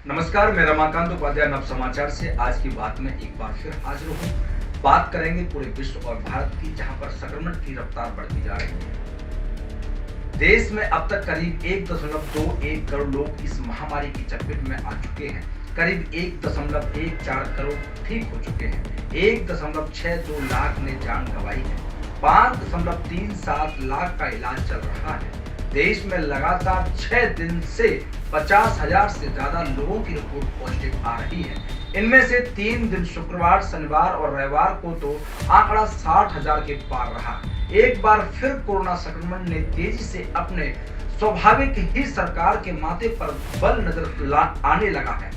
नमस्कार, मैं रमाकांत उपाध्याय नव समाचार से आज की बात में एक बार फिर हाजिर हूँ। बात करेंगे पूरे विश्व और भारत की, जहां पर संक्रमण की रफ्तार बढ़ती जा रही है। देश में अब तक करीब 1.21 करोड़ लोग इस महामारी की चपेट में आ चुके हैं। करीब 1.14 करोड़ ठीक हो चुके हैं। 1.62 लाख ने जान गंवाई है। 5.37 लाख का इलाज चल रहा है। देश में लगातार 6 दिन से 50,000 से ज्यादा लोगों की रिपोर्ट पॉजिटिव आ रही है। इनमें से 3 दिन शुक्रवार, शनिवार और रविवार को तो आंकड़ा 60,000 के पार रहा। एक बार फिर कोरोना संक्रमण ने तेजी से अपने स्वाभाविक ही सरकार के माथे पर बल नजर आने लगा है।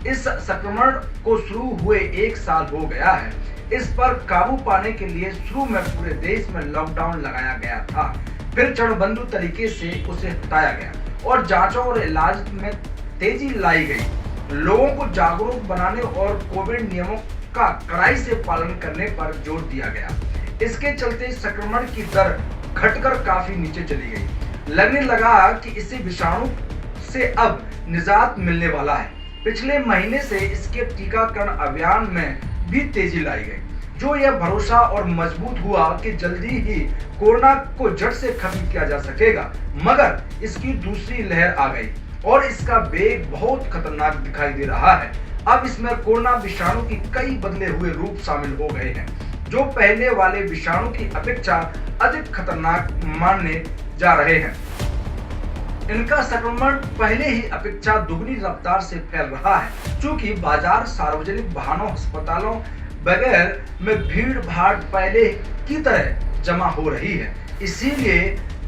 इस संक्रमण को शुरू हुए 1 साल हो गया है। इस पर काबू पाने के लिए शुरू में पूरे देश में लॉकडाउन लगाया गया था, फिर चरणबंदू तरीके से उसे हटाया गया और जांचों और इलाज में तेजी लाई गई। लोगों को जागरूक बनाने और कोविड नियमों का कड़ाई से पालन करने पर जोर दिया गया। इसके चलते संक्रमण की दर घटकर काफी नीचे चली गई। लगने लगा कि इसी विषाणु से अब निजात मिलने वाला है। पिछले महीने से इसके टीकाकरण अभियान में भी तेजी लाई गई, जो यह भरोसा और मजबूत हुआ कि जल्दी ही कोरोना को जड़ से खत्म किया जा सकेगा। मगर इसकी दूसरी लहर आ गई और इसका वेग बहुत खतरनाक दिखाई दे रहा है। अब इसमें कोरोना विषाणु की कई बदले हुए रूप शामिल हो गए हैं, जो पहले वाले विषाणु की अपेक्षा अधिक खतरनाक माने जा रहे हैं। इनका संक्रमण पहले ही अपेक्षा दुगनी रफ्तार से फैल रहा है, क्योंकि बाजार, सार्वजनिक वाहनों, अस्पतालों वगैरह में भीड़ भाड़ पहले की तरह जमा हो रही है। इसीलिए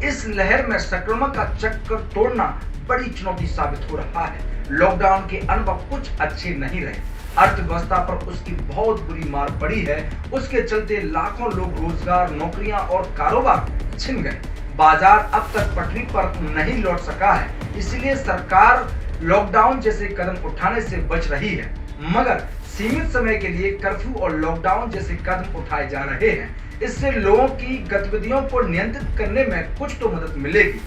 इस लहर में संक्रमण का चक्कर तोड़ना बड़ी चुनौती साबित हो रहा है। लॉकडाउन के अनुभव कुछ अच्छे नहीं रहे। अर्थव्यवस्था पर उसकी बहुत बुरी मार पड़ी है। उसके चलते लाखों लोग रोजगार, नौकरियां और कारोबार छिन गए। बाजार अब तक पटरी पर नहीं लौट सका है। इसलिए सरकार लॉकडाउन जैसे कदम उठाने से बच रही है, मगर सीमित समय के लिए कर्फ्यू और लॉकडाउन जैसे कदम उठाए जा रहे हैं। इससे लोगों की गतिविधियों को नियंत्रित करने में कुछ तो मदद मिलेगी।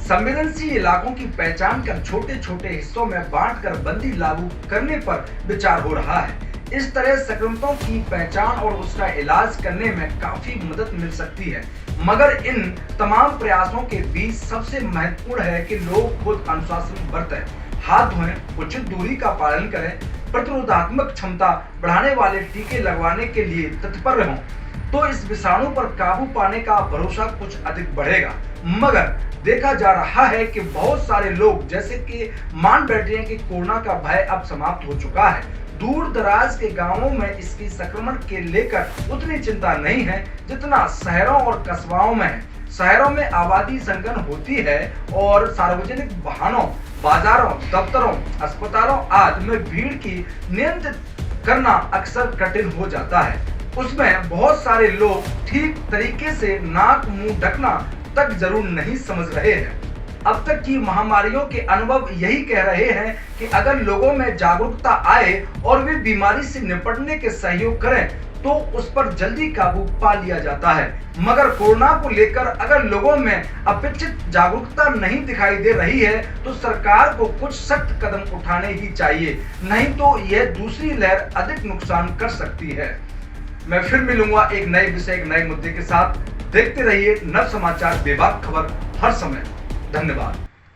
संवेदनशील इलाकों की पहचान कर छोटे छोटे हिस्सों में बांटकर बंदी लागू करने पर विचार हो रहा है। इस तरह संक्रमितों की पहचान और उसका इलाज करने में काफी मदद मिल सकती है। मगर इन तमाम प्रयासों के बीच सबसे महत्वपूर्ण है कि लोग खुद अनुशासन बरतें, हाथ धोएं, उचित दूरी का पालन करें, प्रतिरोधात्मक क्षमता बढ़ाने वाले टीके लगवाने के लिए तत्पर रहें, तो इस विषाणु पर काबू पाने का भरोसा कुछ अधिक बढ़ेगा। मगर देखा जा रहा है कि बहुत सारे लोग जैसे कि मान बैठे हैं कि कोरोना का भय अब समाप्त हो चुका है। दूर दराज के गांवों में इसकी संक्रमण के लेकर उतनी चिंता नहीं है जितना शहरों और कस्बाओं में है। शहरों में आबादी संगन होती है और सार्वजनिक वाहनों, बाजारों, दफ्तरों, अस्पतालों आदि में भीड़ की नियंत्रित करना अक्सर कठिन हो जाता है। उसमें बहुत सारे लोग ठीक तरीके से नाक मुंह ढकना तक जरूर नहीं समझ रहे हैं। अब तक की महामारियों के अनुभव यही कह रहे हैं कि अगर लोगों में जागरूकता आए और वे बीमारी से निपटने के सहयोग करें तो उस पर जल्दी काबू पा लिया जाता है। मगर कोरोना को लेकर अगर लोगों में अपेक्षित जागरूकता नहीं दिखाई दे रही है तो सरकार को कुछ सख्त कदम उठाने ही चाहिए, नहीं तो यह दूसरी लहर अधिक नुकसान कर सकती है। मैं फिर मिलूंगा एक नए विषय, एक नए मुद्दे के साथ। देखते रहिए नव समाचार, बेबाक खबर हर समय। धन्यवाद।